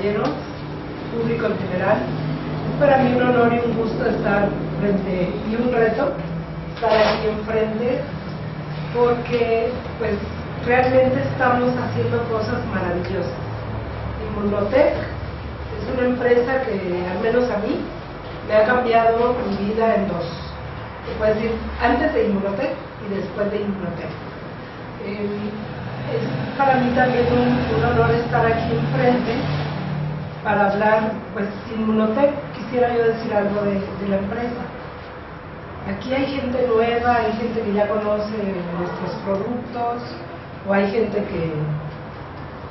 compañeros, público en general. Es para mí un honor y un gusto estar frente, y un reto estar aquí enfrente, porque pues realmente estamos haciendo cosas maravillosas. Inmunotech es una empresa que, al menos a mí, me ha cambiado mi vida en dos. Se puede decir, antes de Inmunotech y después de Inmunotech. Es para mí también un honor estar aquí enfrente para hablar, pues, Inmunotech. Quisiera yo decir algo de la empresa. Aquí hay gente nueva, hay gente que ya conoce nuestros productos, o hay gente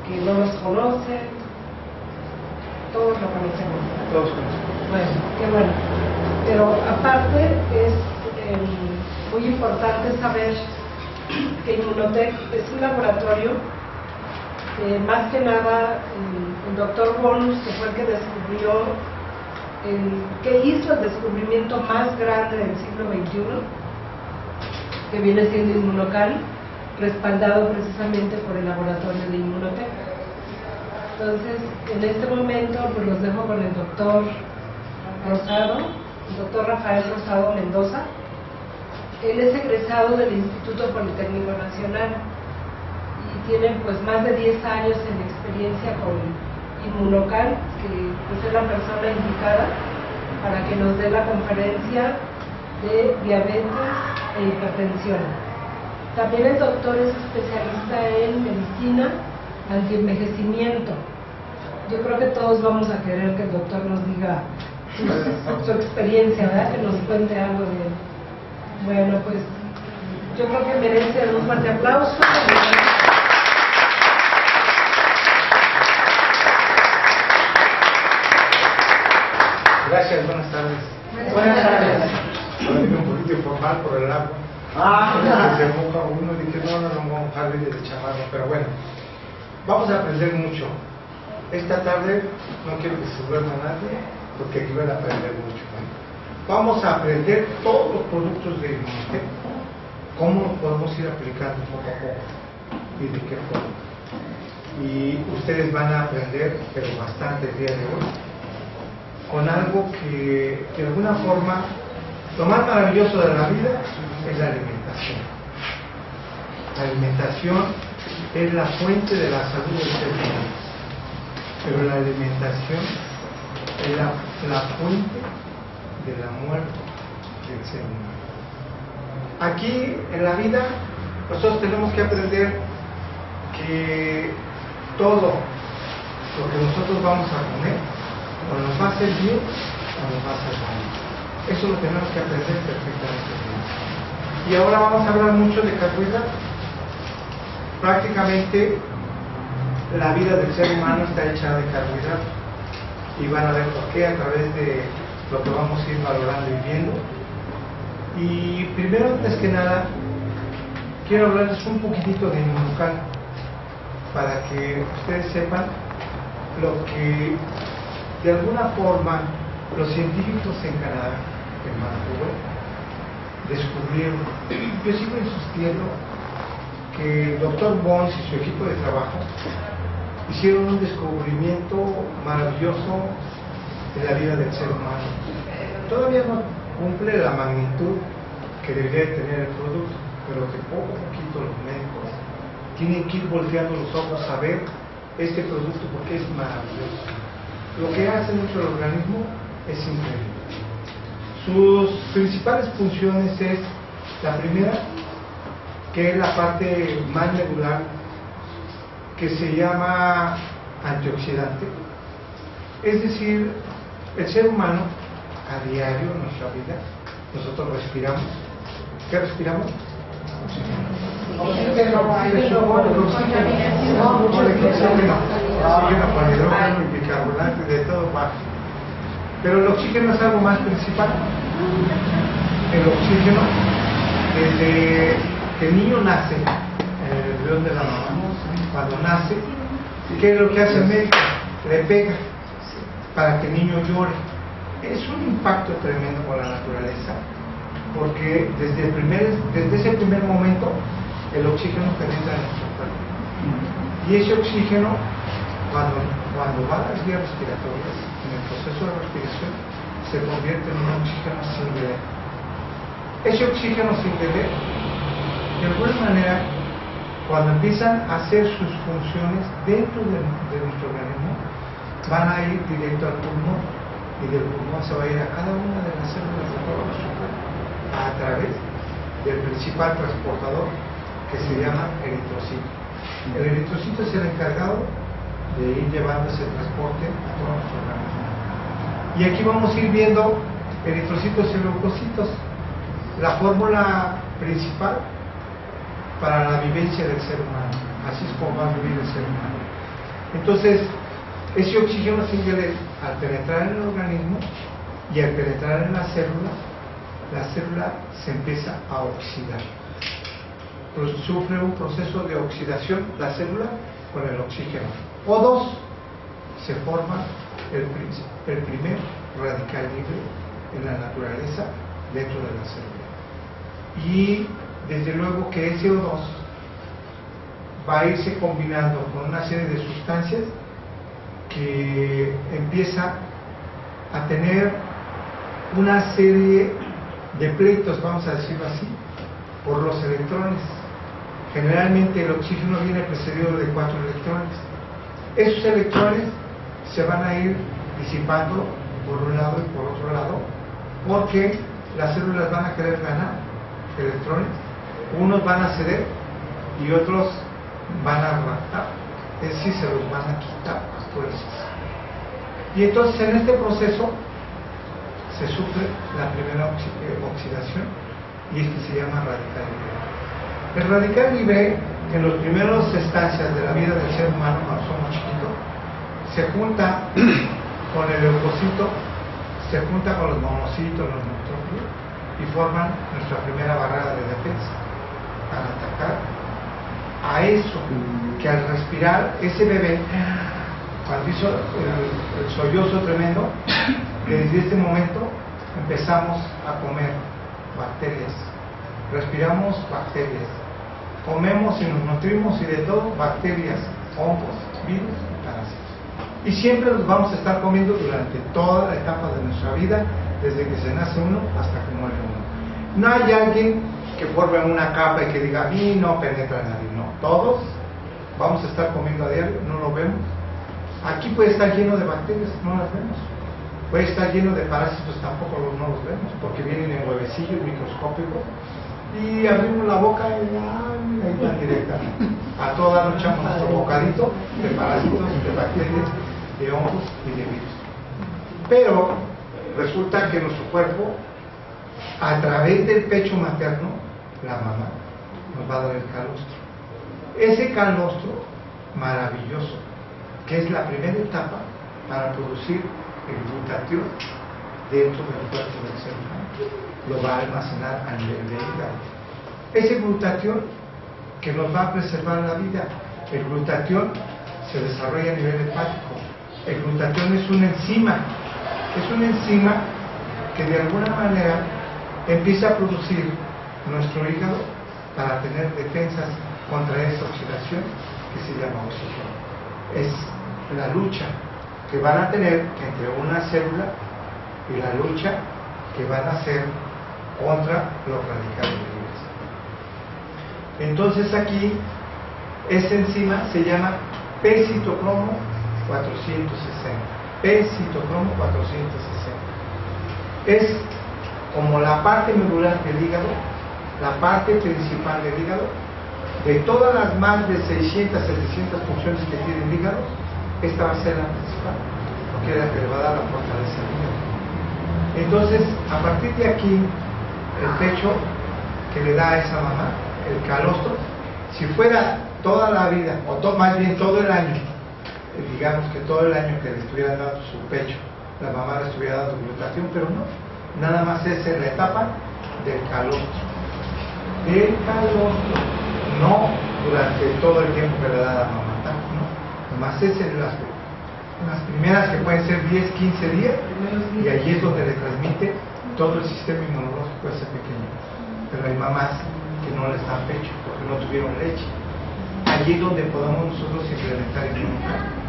que no los conoce. Todos lo conocemos. Todos conocemos. Bueno, qué bueno. Pero aparte es muy importante saber que Inmunotech es un laboratorio que, más que nada, el doctor Bonus, que fue el que descubrió, que hizo el descubrimiento más grande del siglo XXI, que viene siendo Inmunocal, respaldado precisamente por el laboratorio de Inmunotech. Entonces, en este momento, pues los dejo con el doctor Rosado, el doctor Rafael Rosado Mendoza. Él es egresado del Instituto Politécnico Nacional y tiene pues más de 10 años en experiencia con Inmunocal, que pues es la persona indicada para que nos dé la conferencia de diabetes e hipertensión. También el doctor es especialista en medicina antienvejecimiento. Yo creo que todos vamos a querer que el doctor nos diga su experiencia, ¿verdad? Que nos cuente algo de él. Bueno, pues yo creo que merece un fuerte aplauso. Gracias, buenas tardes. Buenas tardes. Ahora vine un poquito informal por el agua. Se moja uno y dije, no me voy a mojar de chamarro, pero bueno, vamos a aprender mucho. Esta tarde no quiero que se duerma nadie, porque aquí van a aprender mucho. Vamos a aprender todos los productos de Inmunotech, cómo los podemos ir aplicando poco a poco y de qué forma. Y ustedes van a aprender, pero bastante el día de hoy, con algo que de alguna forma, lo más maravilloso de la vida es la alimentación. La alimentación es la fuente de la salud del ser humano, pero la alimentación es la fuente de la muerte del ser humano. Aquí en la vida nosotros tenemos que aprender que todo lo que nosotros vamos a comer o nos va a hacer bien o nos va a hacer mal. Eso lo tenemos que aprender perfectamente bien. Y ahora vamos a hablar mucho de carbohidratos. Prácticamente la vida del ser humano está hecha de carbohidratos, y van a ver por qué a través de lo que vamos a ir valorando y viendo. Y primero, antes que nada, quiero hablarles un poquitito de Inmunocal, para que ustedes sepan lo que de alguna forma los científicos en Canadá, en Vancouver, descubrieron. Yo sigo insistiendo que el Dr. Bones y su equipo de trabajo hicieron un descubrimiento maravilloso de la vida del ser humano. Todavía no cumple la magnitud que debería tener el producto, pero que poco a poquito los médicos tienen que ir volteando los ojos a ver este producto, porque es maravilloso. Lo que hace nuestro organismo es increíble. Sus principales funciones es, la primera, que es la parte más medular, que se llama antioxidante. Es decir, el ser humano a diario en nuestra vida, nosotros respiramos. ¿Qué respiramos? Oxígeno, con hidrógeno y bicarbonato, de todo bajo. Pero el oxígeno es algo más principal. El oxígeno, desde que el niño nace en el embrión de la mamá, cuando nace, ¿qué es lo que hace el médico? Le pega para que el niño llore. Es un impacto tremendo con la naturaleza, porque desde ese primer momento el oxígeno penetra en nuestro cuerpo, y ese oxígeno cuando van las vías respiratorias, en el proceso de respiración, se convierte en un oxígeno sin deber. Ese oxígeno sin deber, de alguna manera, cuando empiezan a hacer sus funciones dentro de nuestro organismo, van a ir directo al pulmón, y del pulmón se va a ir a cada una de las células de todo nuestro cuerpo, a través del principal transportador, que se llama eritrocito. El eritrocito es el encargado de ir llevando ese transporte a todo nuestro organismo. Y aquí vamos a ir viendo eritrocitos y leucocitos, la fórmula principal para la vivencia del ser humano. Así es como va a vivir el ser humano. Entonces, ese oxígeno sin deber, al penetrar en el organismo y al penetrar en la célula se empieza a oxidar. Pues sufre un proceso de oxidación la célula con el oxígeno. O2, se forma el primer radical libre en la naturaleza dentro de la célula. Y desde luego que ese O2 va a irse combinando con una serie de sustancias que empieza a tener una serie de pleitos, vamos a decirlo así, por los electrones. Generalmente el oxígeno viene precedido de 4 electrones. Esos electrones se van a ir disipando por un lado y por otro lado, porque las células van a querer ganar electrones, unos van a ceder y otros van a raptar, es decir, se los van a quitar a fuerzas. Y entonces en este proceso se sufre la primera oxidación, y este se llama radical libre. El radical libre, en los primeros estancias de la vida del ser humano, cuando somos chiquitos, se junta con el leucocito, se junta con los monocitos, los neutrófilos, y forman nuestra primera barrera de defensa para atacar a eso que al respirar ese bebé, cuando hizo el sollozo tremendo, que desde este momento empezamos a comer bacterias, respiramos bacterias, comemos y nos nutrimos y de todo, bacterias, hongos, virus y parásitos. Y siempre los vamos a estar comiendo durante toda la etapa de nuestra vida, desde que se nace uno hasta que muere uno. No hay alguien que forme una capa y que diga, a mí no penetra nadie. No, todos vamos a estar comiendo a diario, no lo vemos. Aquí puede estar lleno de bacterias, no las vemos. Puede estar lleno de parásitos, tampoco no los vemos, porque vienen en huevecillos microscópicos, y abrimos la boca y ahí van directamente. A toda noche echamos nuestro bocadito de parásitos, de bacterias, de hongos y de virus. Pero resulta que nuestro cuerpo, a través del pecho materno, la mamá nos va a dar el calostro. Ese calostro maravilloso, que es la primera etapa para producir el glutatión dentro del cuerpo del ser humano, lo va a almacenar a nivel de hígado. Ese glutatión que nos va a preservar la vida. El glutatión se desarrolla a nivel hepático. El glutatión es una enzima que de alguna manera empieza a producir nuestro hígado para tener defensas contra esa oxidación que se llama oxígeno. Es la lucha que van a tener entre una célula y la lucha que van a hacer contra los radicales libres. Entonces aquí esa enzima se llama P-citocromo 460. P-citocromo 460 es como la parte medular del hígado, la parte principal del hígado. De todas las más de 600, 700 funciones que tiene el hígado, esta va a ser la principal, porque es la que le va a dar la fortaleza al hígado. Entonces, a partir de aquí, el pecho que le da a esa mamá, el calostro, si fuera toda la vida, o más bien todo el año, digamos que todo el año que le estuviera dando su pecho, la mamá le estuviera dando glutatión, pero no, nada más es en la etapa del calostro. Del calostro, no durante todo el tiempo que le da la mamá, no, nomás es en las primeras que pueden ser 10, 15 días, y allí es donde le transmite todo el sistema inmunológico a ese pequeño. Pero hay mamás que no les dan pecho porque no tuvieron leche. Allí es donde podemos nosotros implementar inmunología.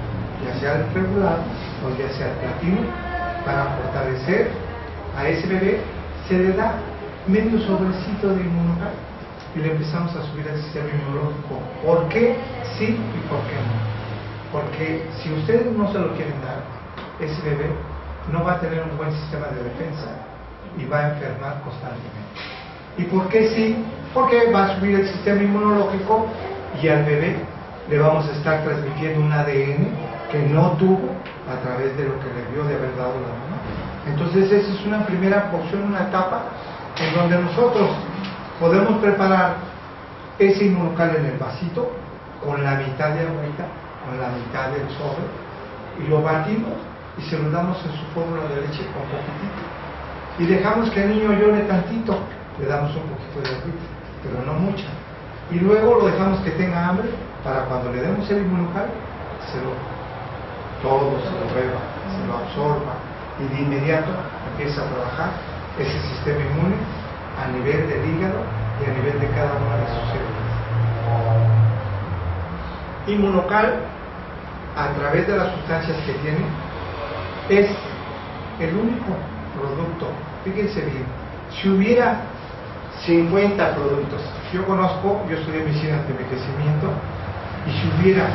ya sea el regular o ya sea el platino, para fortalecer a ese bebé. Se le da medio sobrecito de inmunocal y le empezamos a subir el sistema inmunológico. ¿Por qué sí y por qué no? Porque si ustedes no se lo quieren dar, ese bebé no va a tener un buen sistema de defensa y va a enfermar constantemente. ¿Y por qué sí? Porque va a subir el sistema inmunológico y al bebé le vamos a estar transmitiendo un ADN que no tuvo a través de lo que le dio de haber dado la mamá. Entonces esa es una primera porción, una etapa en donde nosotros podemos preparar ese inmunocal en el vasito con la mitad de agüita, con la mitad del sobre, y lo batimos y se lo damos en su fórmula de leche con poquitito. Y dejamos que el niño llore tantito, le damos un poquito de agüita, pero no mucha. Y luego lo dejamos que tenga hambre para cuando le demos el inmunocal, todo se lo beba, se lo absorba y de inmediato empieza a trabajar ese sistema inmune a nivel del hígado y a nivel de cada una de sus células. Inmunocal, a través de las sustancias que tiene, es el único producto. Fíjense bien, si hubiera 50 productos, yo estudié medicina de envejecimiento, y si hubiera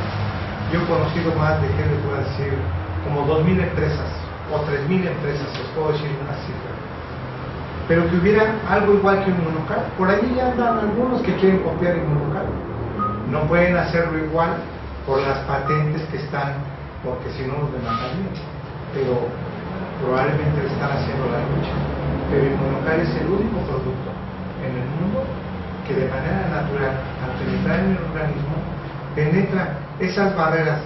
yo conocido más de, ¿qué les voy a decir? Como 2.000 empresas o 3.000 empresas, les puedo decir una cifra, pero que hubiera algo igual que Inmunocal. Por ahí ya andan algunos que quieren copiar Inmunocal, no pueden hacerlo igual por las patentes que están, porque si no los demandarían, pero probablemente le están haciendo la lucha. Pero Inmunocal es el único producto en el mundo que de manera natural, al penetrar en el organismo, penetra esas barreras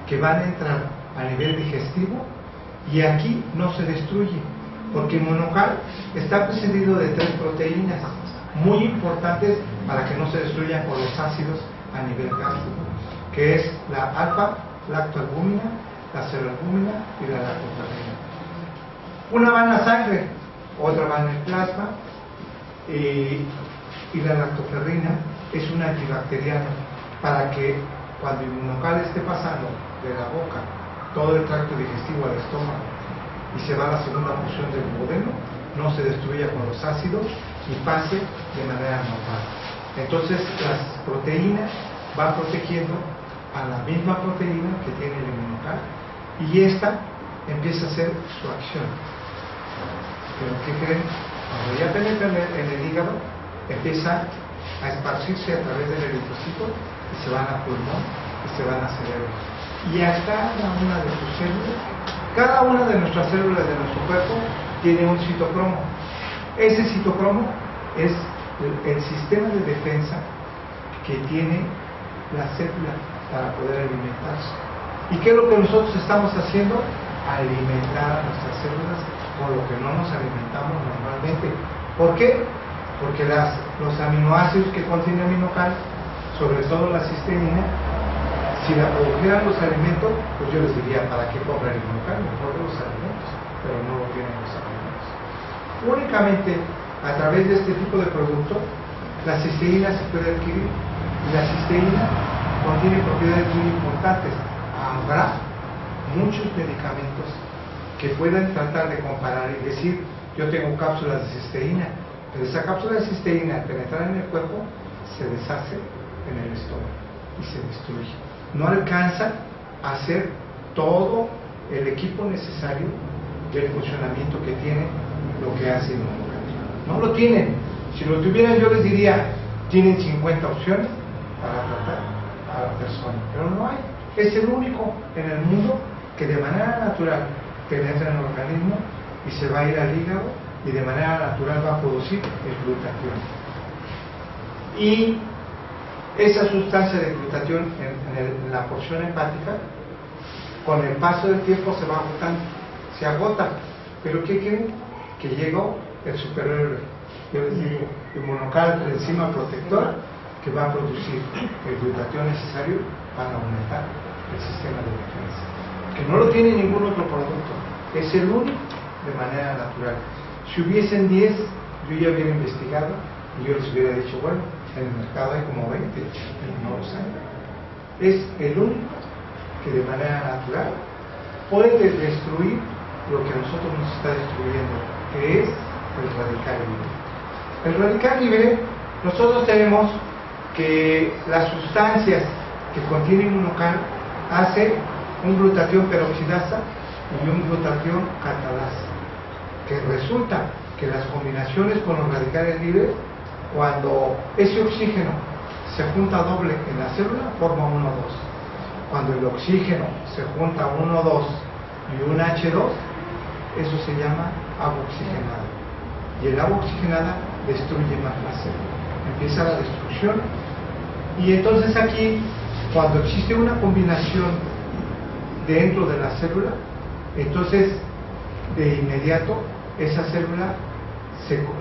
que van a entrar a nivel digestivo y aquí no se destruye, porque Inmunocal está precedido de 3 proteínas muy importantes para que no se destruyan por los ácidos a nivel gástrico, que es la alfa-lactoalbúmina, la celoalbúmina y la lactoferrina. Una va en la sangre, otra va en el plasma, y la lactoferrina es un antibacteriano para que cuando Inmunocal esté pasando de la boca todo el tracto digestivo al estómago y se va a la segunda porción del duodeno, no se destruya con los ácidos y pase de manera normal. Entonces las proteínas van protegiendo a la misma proteína que tiene el Inmunocal y esta empieza a hacer su acción. Pero ¿qué creen? Cuando ya penetra en el hígado, empieza a esparcirse a través del eritrocito y se van a pulmón y se van a cerebro. Y a cada una de sus células, cada una de nuestras células de nuestro cuerpo tiene un citocromo. Ese citocromo es el sistema de defensa que tiene la célula para poder alimentarse. ¿Y qué es lo que nosotros estamos haciendo? Alimentar a nuestras células con lo que no nos alimentamos normalmente. ¿Por qué? Porque los aminoácidos que contiene Inmunocal, sobre todo la cisteína, si la produjeran los alimentos, pues yo les diría, ¿para qué comprar Inmunocal? Mejor los alimentos, pero no lo tienen los alimentos. Únicamente a través de este tipo de producto, la cisteína se puede adquirir, y la cisteína contiene propiedades muy importantes. Habrá muchos medicamentos que puedan tratar de comparar y decir, yo tengo cápsulas de cisteína, pero esa cápsula de cisteína al penetrar en el cuerpo se deshace en el estómago y se destruye. No alcanza a hacer todo el equipo necesario del funcionamiento que tiene lo que hace Inmunocal. No lo tienen. Si lo tuvieran, yo les diría, tienen 50 opciones para tratar a la persona, pero no hay. Es el único en el mundo que de manera natural penetra en el organismo y se va a ir al hígado y de manera natural va a producir el glutatión. Y esa sustancia de glutatión en la porción hepática, con el paso del tiempo se va agotando, se agota. ¿Pero qué creen? Que llegó el superhéroe, yo les digo, Inmunocal, la enzima protectora que va a producir el glutatión necesario para aumentar el sistema de defensa, que no lo tiene ningún otro producto, es el único de manera natural. Si hubiesen 10, yo ya hubiera investigado y yo les hubiera dicho, bueno, en el mercado hay como 20 y no los hay. Es el único que de manera natural puede destruir lo que a nosotros nos está destruyendo, que es el radical libre. El radical libre, nosotros tenemos que las sustancias que contienen un local hace un glutatión peroxidasa y un glutatión catalasa, que resulta que las combinaciones con los radicales libres, cuando ese oxígeno se junta doble en la célula, forma 1,2. Cuando el oxígeno se junta 1,2 y un H2, eso se llama agua oxigenada. Y el agua oxigenada destruye más la célula. Empieza la destrucción. Y entonces aquí, cuando existe una combinación dentro de la célula, entonces de inmediato esa célula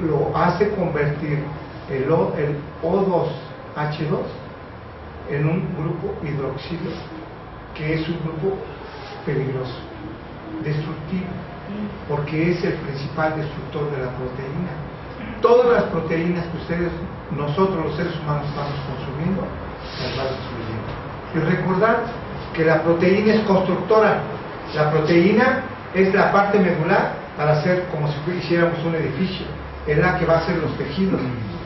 lo hace convertir el O2H2 en un grupo hidroxilo, que es un grupo peligroso, destructivo, porque es el principal destructor de la proteína. Todas las proteínas que nosotros los seres humanos estamos consumiendo, las va destruyendo. Y recordar que la proteína es constructora. La proteína es la parte medular para hacer como si hiciéramos un edificio. Es la que va a hacer los tejidos,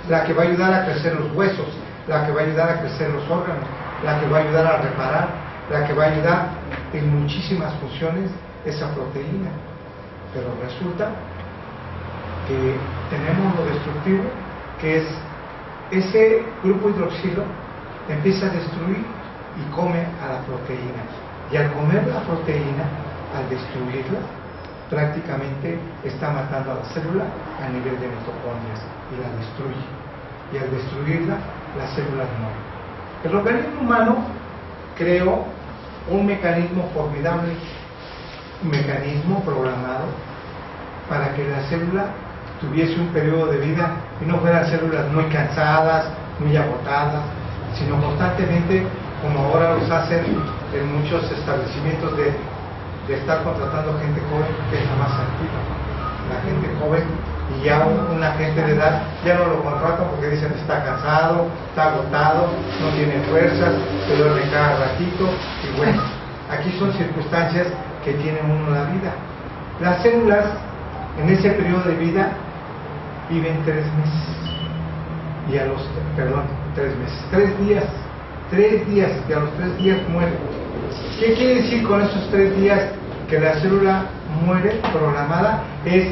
la que va a ayudar a crecer los huesos, la que va a ayudar a crecer los órganos, la que va a ayudar a reparar, la que va a ayudar en muchísimas funciones esa proteína. Pero resulta que tenemos lo destructivo, que es ese grupo hidroxilo empieza a destruir y come a la proteína. Y al comer la proteína, al destruirla, prácticamente está matando a la célula a nivel de mitocondrias y la destruye. Y al destruirla, las células mueren. El organismo humano creó un mecanismo formidable, un mecanismo programado para que la célula tuviese un periodo de vida y no fueran células muy cansadas, muy agotadas, sino constantemente, como ahora los hacen en muchos establecimientos de estar contratando gente joven, que es la más activa. La gente joven, y ya una gente de edad ya no lo contratan porque dicen está cansado, está agotado, no tiene fuerzas, se duerme cada ratito. Y bueno, aquí son circunstancias que tiene uno la vida. Las células en ese periodo de vida viven 3 meses y a los 3 días, y a los 3 días mueren. ¿Qué quiere decir con esos 3 días que la célula muere programada? Es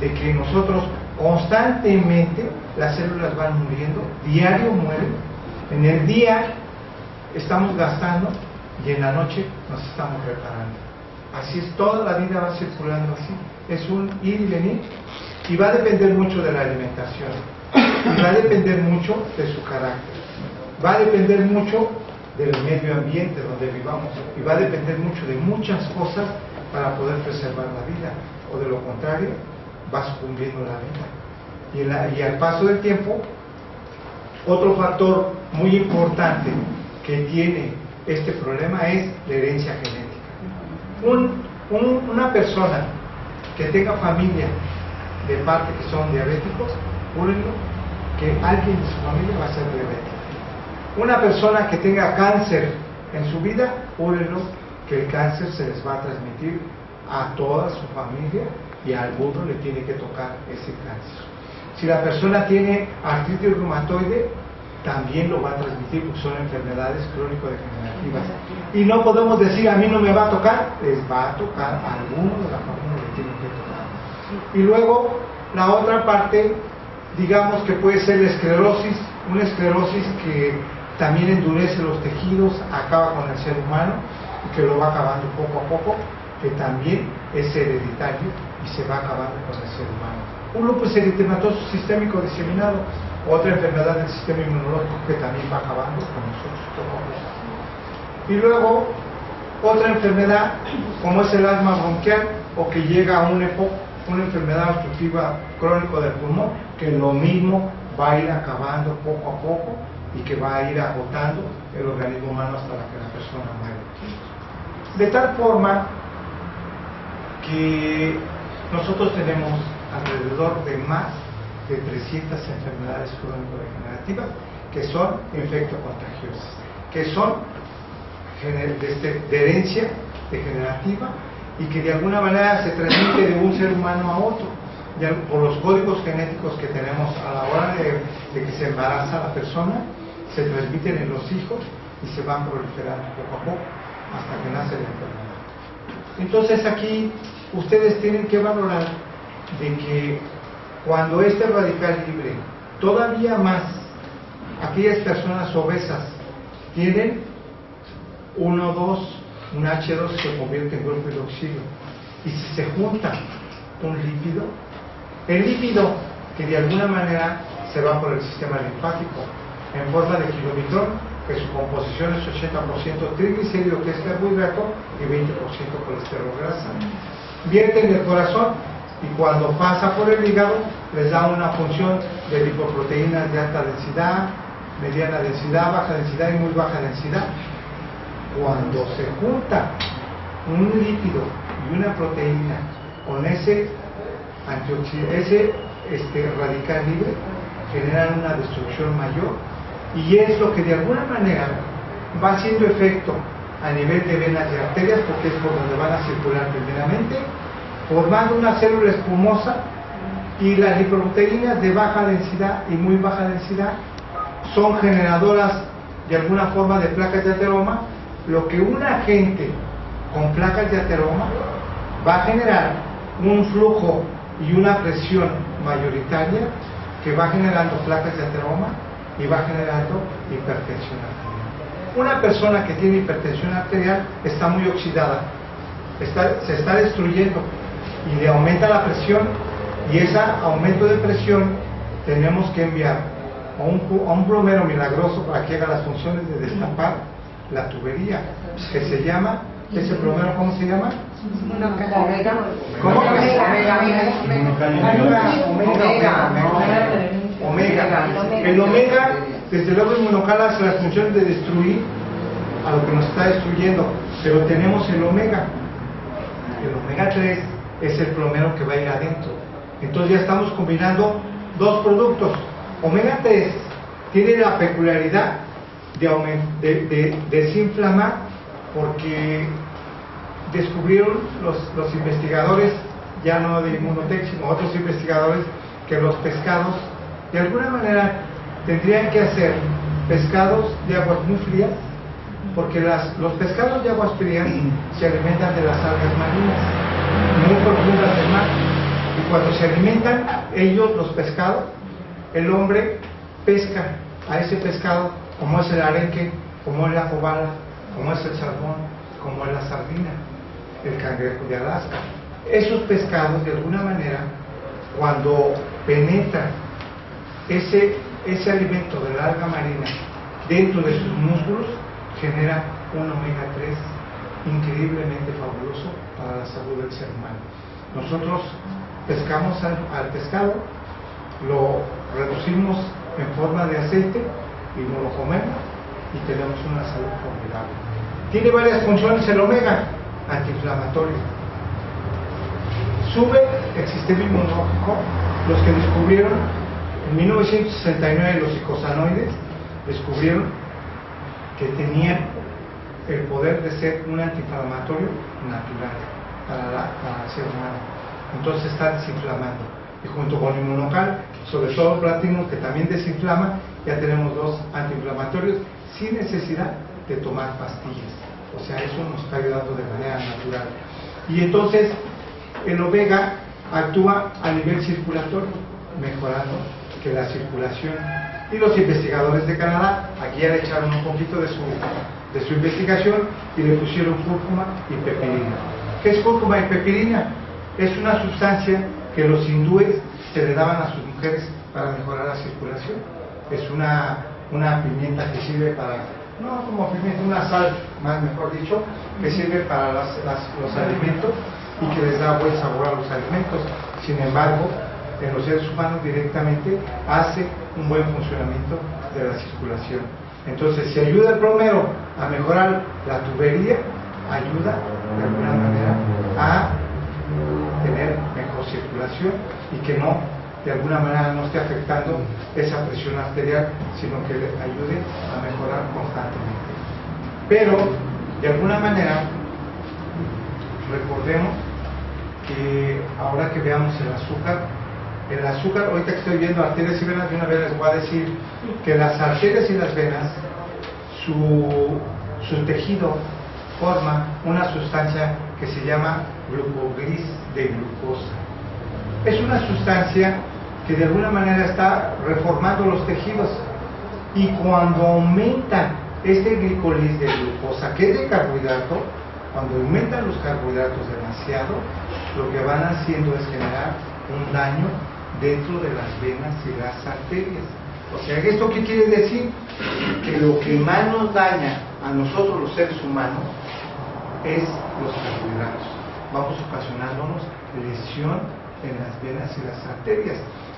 de que nosotros constantemente las células van muriendo, diario mueren. En el día estamos gastando y en la noche nos estamos reparando. Así es, toda la vida va circulando así. Es un ir y venir, y va a depender mucho de la alimentación, y va a depender mucho de su carácter, va a depender mucho del medio ambiente donde vivamos, y va a depender mucho de muchas cosas para poder preservar la vida, o de lo contrario va sucumbiendo la vida. Y al paso del tiempo, otro factor muy importante que tiene este problema es la herencia genética. Una persona que tenga familia de parte que son diabéticos, júrenlo que alguien de su familia va a ser diabético. Una persona que tenga cáncer en su vida, júrenlo que el cáncer se les va a transmitir a toda su familia y a alguno le tiene que tocar ese cáncer. Si la persona tiene artritis reumatoide, también lo va a transmitir porque son enfermedades crónico-degenerativas. Y no podemos decir a mí no me va a tocar, les va a tocar a alguno de la familia le tiene que tocar. Y luego la otra parte, digamos que puede ser la esclerosis, una esclerosis que también endurece los tejidos, acaba con el ser humano y que lo va acabando poco a poco, que también es hereditario y se va acabando con el ser humano. Un lupus eritematoso sistémico diseminado, otra enfermedad del sistema inmunológico que también va acabando con nosotros poco a poco. Y luego otra enfermedad como es el asma bronquial, o que llega a una enfermedad obstructiva crónico del pulmón, que lo mismo va a ir acabando poco a poco y que va a ir agotando el organismo humano hasta que la persona muere. De tal forma que nosotros tenemos alrededor de más de 300 enfermedades crónico-degenerativas que son infectocontagiosas, que son de herencia degenerativa y que de alguna manera se transmite de un ser humano a otro, ya por los códigos genéticos que tenemos a la hora de que se embaraza la persona, se transmiten en los hijos y se van proliferando poco a poco hasta que nace la enfermedad. Entonces aquí ustedes tienen que valorar de que cuando este radical libre, todavía más aquellas personas obesas tienen 1, 2, un H2 se convierte en grupo hidroxilo, y si se junta un lípido, el lípido que de alguna manera se va por el sistema linfático en forma de kilometrón, que su composición es 80% triglicérido, que es carbohidrato, y 20% colesterol grasa, vierte en el corazón, y cuando pasa por el hígado les da una función de lipoproteínas de alta densidad, mediana densidad, baja densidad y muy baja densidad. Cuando se junta un lípido y una proteína con ese radical libre, generan una destrucción mayor, y es lo que de alguna manera va haciendo efecto a nivel de venas y arterias, porque es por donde van a circular primeramente, formando una célula espumosa, y las lipoproteínas de baja densidad y muy baja densidad son generadoras de alguna forma de placas de ateroma, lo que un agente con placas de ateroma va a generar un flujo y una presión mayoritaria que va generando placas de ateroma y va generando hipertensión arterial. Una persona que tiene hipertensión arterial está muy oxidada, se está destruyendo y le aumenta la presión, y ese aumento de presión tenemos que enviar a un plomero milagroso para que haga las funciones de destapar la tubería, que se llama, ese plomero, ¿cómo se llama? ¿Cómo? Omega. El omega, desde luego, inmunocal hace las funciones de destruir a lo que nos está destruyendo, pero tenemos el omega 3 es el plomero que va a ir adentro. Entonces ya estamos combinando dos productos. Omega 3 tiene la peculiaridad de desinflamar, porque descubrieron los investigadores, ya no de Immunotec, sino otros investigadores, que los pescados de alguna manera tendrían que hacer pescados de aguas muy frías, porque los pescados de aguas frías se alimentan de las algas marinas muy profundas del mar, y cuando se alimentan ellos, los pescados, el hombre pesca a ese pescado, como es el arenque, como es la cobala, como es el salmón, como es la sardina, el cangrejo de Alaska. Esos pescados, de alguna manera, cuando penetran ese alimento de la alga marina dentro de sus músculos, genera un omega 3 increíblemente fabuloso para la salud del ser humano. Nosotros pescamos al pescado, lo reducimos en forma de aceite y nos lo comemos y tenemos una salud formidable. Tiene varias funciones el omega: antiinflamatorio, sube el sistema inmunológico. Los que descubrieron en 1969 los icosanoides descubrieron que tenían el poder de ser un antiinflamatorio natural para el ser humano. Entonces está desinflamando, y junto con el inmunocal, sobre todo platino, que también desinflama, ya tenemos dos antiinflamatorios sin necesidad de tomar pastillas. O sea, eso nos está ayudando de manera natural. Y entonces el omega actúa a nivel circulatorio, mejorando que la circulación. Y los investigadores de Canadá aquí ya le echaron un poquito de su investigación y le pusieron cúrcuma y pepirina. ¿Qué es cúrcuma y pepirina? Es una sustancia que los hindúes se le daban a sus mujeres para mejorar la circulación. Es una pimienta que sirve para, no como pimienta, una sal, más mejor dicho, que sirve para los alimentos y que les da buen sabor a los alimentos. Sin embargo, en los seres humanos directamente hace un buen funcionamiento de la circulación. Entonces, si ayuda el plomero a mejorar la tubería, ayuda de alguna manera a tener mejor circulación y que no, de alguna manera, no esté afectando esa presión arterial, sino que le ayude a mejorar constantemente. Pero De alguna manera, recordemos que ahora que veamos el azúcar, ahorita que estoy viendo arterias y venas, de una vez les voy a decir que las arterias y las venas, su tejido forma una sustancia que se llama glucogris de glucosa. Es una sustancia que de alguna manera está reformando los tejidos, y cuando aumenta este glicogris de glucosa, que es de carbohidrato, cuando aumentan los carbohidratos demasiado, lo que van haciendo es generar un daño dentro de las venas y las arterias. O sea, ¿esto qué quiere decir? Que lo que más nos daña a nosotros los seres humanos es los carbohidratos. Vamos ocasionándonos lesión en las venas y las arterias.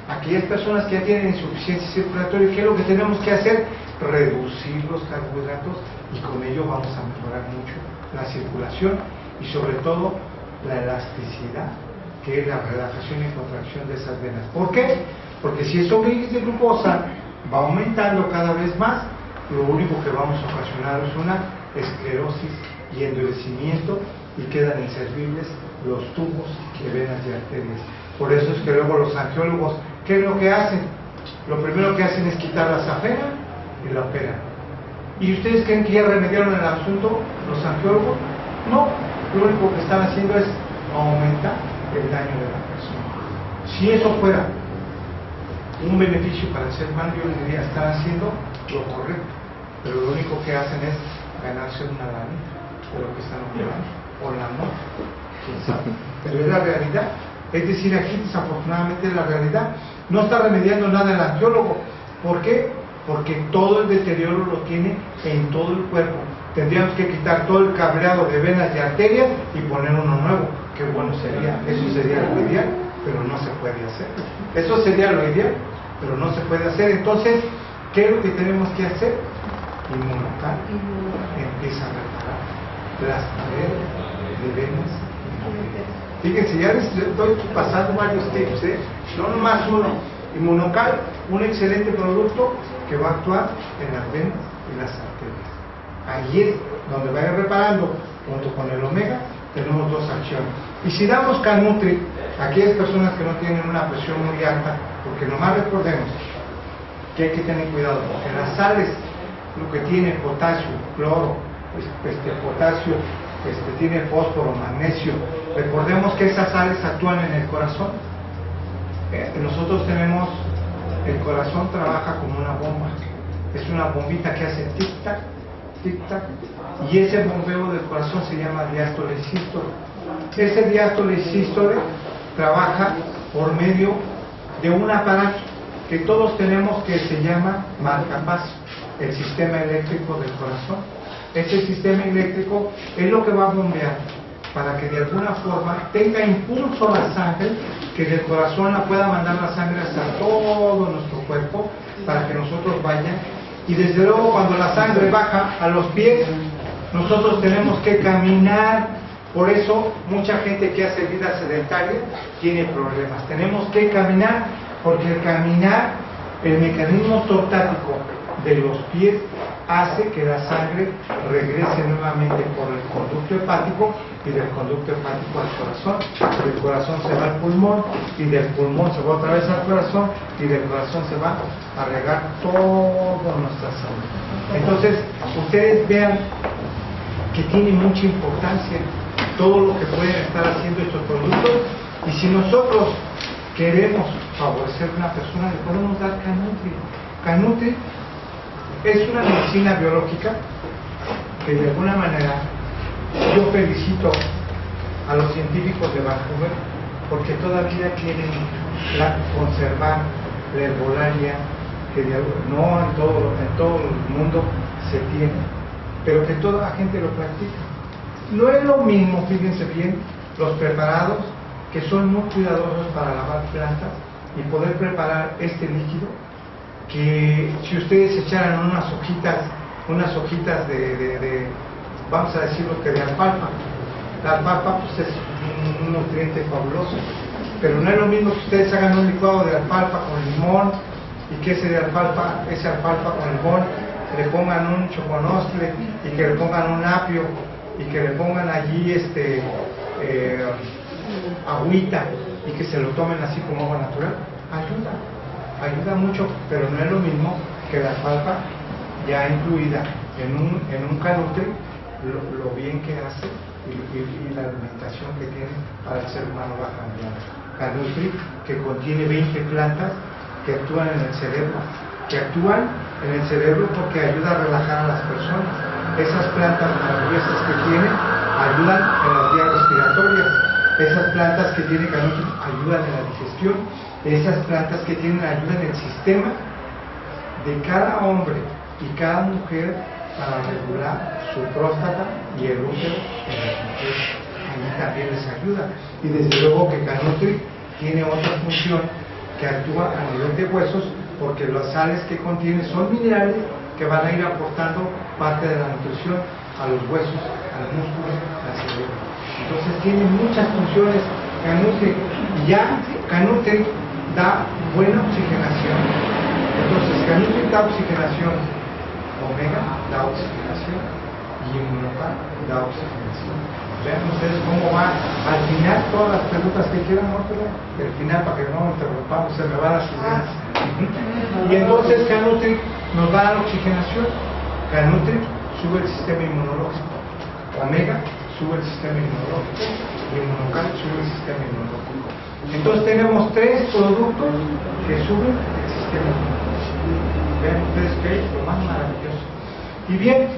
Aquellas personas que ya tienen insuficiencia circulatoria, ¿qué es lo que tenemos que hacer? Reducir los carbohidratos, y con ello vamos a mejorar mucho la circulación y sobre todo la elasticidad, que es la relajación y contracción de esas venas. ¿Por qué? Porque si ese glucógeno de glucosa va aumentando cada vez más, lo único que vamos a ocasionar es una esclerosis y endurecimiento, y quedan inservibles los tubos de venas y arterias. Por eso es que luego los angiólogos, ¿qué es lo que hacen? Lo primero que hacen es quitar la safena y la operan. ¿Y ustedes creen que ya remediaron el asunto los angiólogos? No, lo único que están haciendo es aumentar el daño de la persona. Si eso fuera un beneficio para el ser humano, yo les diría, están haciendo lo correcto, pero lo único que hacen es ganarse una lanita de lo que están operando, o la no, quién sabe. Pero es la realidad. Es decir, aquí desafortunadamente es la realidad. No está remediando nada el angiólogo. ¿Por qué? Porque todo el deterioro lo tiene en todo el cuerpo. Tendríamos que quitar todo el cableado de venas y arterias y poner uno nuevo. Qué bueno sería. Eso sería lo ideal, pero no se puede hacer. Eso sería lo ideal, pero no se puede hacer. Entonces, ¿qué es lo que tenemos que hacer? Inmunocal empieza a reparar las paredes de venas y arterias. Fíjense, ya les estoy pasando varios tips, no nomás uno. Inmunocal, un excelente producto que va a actuar en las venas y las arterias. Allí es donde va a ir reparando, junto con el omega, tenemos dos acciones. Y si damos Canutri a aquellas personas que no tienen una presión muy alta, porque nomás recordemos que hay que tener cuidado, porque las sales, lo que tiene potasio, cloro, potasio, tiene fósforo, magnesio, recordemos que esas sales actúan en el corazón. Nosotros tenemos, el corazón trabaja como una bomba, es una bombita que hace tic-tac, tic-tac, y ese bombeo del corazón se llama diástole y sístole. Ese diástole y sístole trabaja por medio de un aparato que todos tenemos, que se llama marcapaso, el sistema eléctrico del corazón. Ese sistema eléctrico es lo que va a bombear para que de alguna forma tenga impulso la sangre, que del corazón la pueda mandar la sangre hasta todo nuestro cuerpo, para que nosotros vayan. Y desde luego, cuando la sangre baja a los pies, nosotros tenemos que caminar. Por eso mucha gente que hace vida sedentaria tiene problemas. Tenemos que caminar, porque el caminar, el mecanismo tortático de los pies, hace que la sangre regrese nuevamente por el conducto hepático, y del conducto hepático al corazón, del corazón se va al pulmón, y del pulmón se va otra vez al corazón, y del corazón se va a regar toda nuestra sangre. Entonces, ustedes vean que tiene mucha importancia todo lo que pueden estar haciendo estos productos, y si nosotros queremos favorecer a una persona, le podemos dar Canutri. Canutri es una medicina biológica que de alguna manera yo felicito a los científicos de Vancouver, porque todavía quieren conservar la herbolaria, que no en todo el mundo se tiene, pero que toda la gente lo practica. No es lo mismo, fíjense bien, los preparados que son muy cuidadosos para lavar plantas y poder preparar este líquido, que si ustedes echaran unas hojitas de vamos a decirlo, que de alfalfa. La alfalfa pues es un nutriente fabuloso, pero no es lo mismo que ustedes hagan un licuado de alfalfa con limón, y que ese alfalfa con limón le pongan un choconostle y que le pongan un apio y que le pongan allí agüita y que se lo tomen así como agua natural, ayuda mucho, pero no es lo mismo que la alfalfa ya incluida en un canutri, lo bien que hace y la alimentación que tiene para el ser humano va a cambiar. Canutri, que contiene 20 plantas que actúan en el cerebro, porque ayuda a relajar a las personas. Esas plantas maravillosas que tiene ayudan en las vías respiratorias. Esas plantas que tiene Canutri ayudan en la digestión. Esas plantas que tienen ayudan en el sistema de cada hombre y cada mujer para regular su próstata y el útero en las mujeres. Ahí también les ayuda. Y desde luego que Canutri tiene otra función que actúa a nivel de huesos, porque las sales que contiene son minerales que van a ir aportando parte de la nutrición a los huesos, a los músculos, al cerebro. Entonces tiene muchas funciones Canutri, y ya Canutri da buena oxigenación. Entonces Canutri da oxigenación, omega da oxigenación y inmunocal da oxigenación. Vean ustedes cómo va al final todas las preguntas que quieran, ¿no? Pero al final, para que no interrumpamos, se me van las ideas. Y entonces Canutri nos da la oxigenación. Canutri sube el sistema inmunológico. Omega sube el sistema inmunológico. Y inmunocal sube el sistema inmunológico. Entonces tenemos 3 productos que suben el sistema inmunológico. Vean ustedes que es lo más maravilloso. Y bien,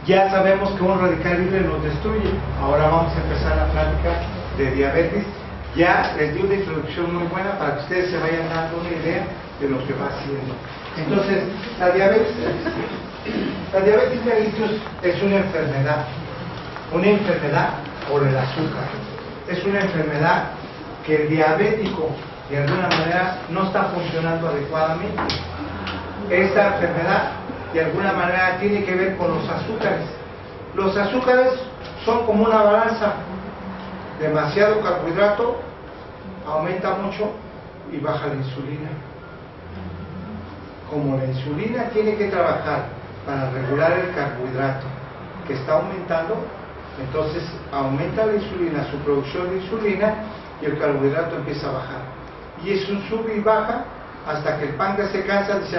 ya sabemos que un radical libre nos destruye. Ahora vamos a empezar la plática de diabetes. Ya les di una introducción muy buena para que ustedes se vayan dando una idea de lo que va haciendo. Entonces, la diabetes mellitus es una enfermedad por el azúcar. Es una enfermedad que el diabético de alguna manera no está funcionando adecuadamente. Esta enfermedad de alguna manera tiene que ver con los azúcares. Los azúcares son como una balanza. Demasiado carbohidrato aumenta mucho y baja la insulina. Como la insulina tiene que trabajar para regular el carbohidrato que está aumentando, entonces aumenta la insulina, su producción de insulina, y el carbohidrato empieza a bajar. Y es un sube y baja hasta que el páncreas se cansa, dice,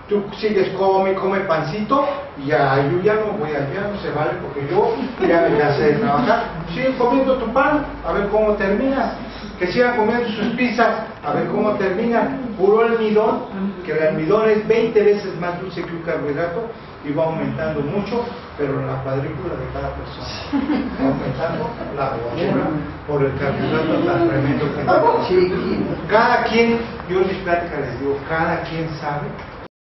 tú sigues come pancito, y ya yo ya no voy allá, no se vale, porque yo ya me cansé de trabajar. Sigue comiendo tu pan, a ver cómo terminas. Que sigan comiendo sus pizzas, a ver cómo terminan. Puro almidón, que el almidón es 20 veces más dulce que un carbohidrato y va aumentando mucho, pero en la cuadrícula de cada persona va aumentando la gordura por el carbohidrato tan tremendo que cada quien, yo en mis pláticas les digo, cada quien sabe